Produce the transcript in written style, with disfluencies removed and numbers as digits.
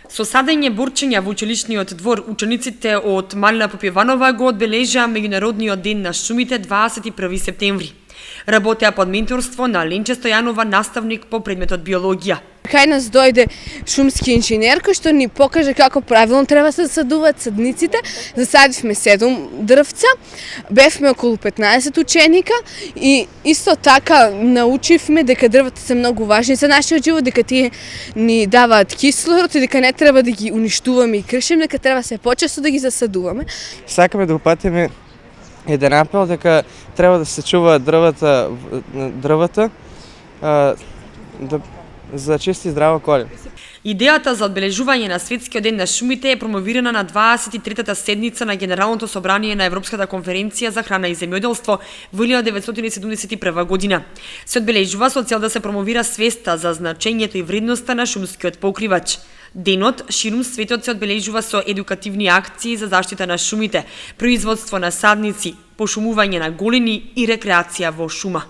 Со садење борчиња во училишниот двор, учениците од Малина Попјеванова го одбележаа Меѓународниот ден на шумите 21 септември. Работеа под менторство на Ленче Стојанова, наставник по предметот биологија. Кај нас дојде шумски инженер кој што ни покаже како правилно треба се засадуваат садниците. Засадивме 7 дрвца, бевме околу 15 ученика и исто така научивме дека дрвата се многу важни за нашиот живот, дека тие ни даваат кислород и дека не треба да ги уништуваме и кршиме, дека треба се почесто да ги засадуваме. Сакаме да упатиме еден апел дека треба да се чуваат дрвата за чиста и здрава околина. Идејата за одбележување на Светскиот ден на шумите е промовирана на 23-та седница на Генералното собрание на Европската конференција за храна и земјоделство во 1971 година. Се одбележува со цел да се промовира свеста за значењето и вредноста на шумскиот покривач. Денот ширум светот се одбележува со едукативни акции за заштита на шумите, производство на садници, пошумување на голини и рекреација во шума.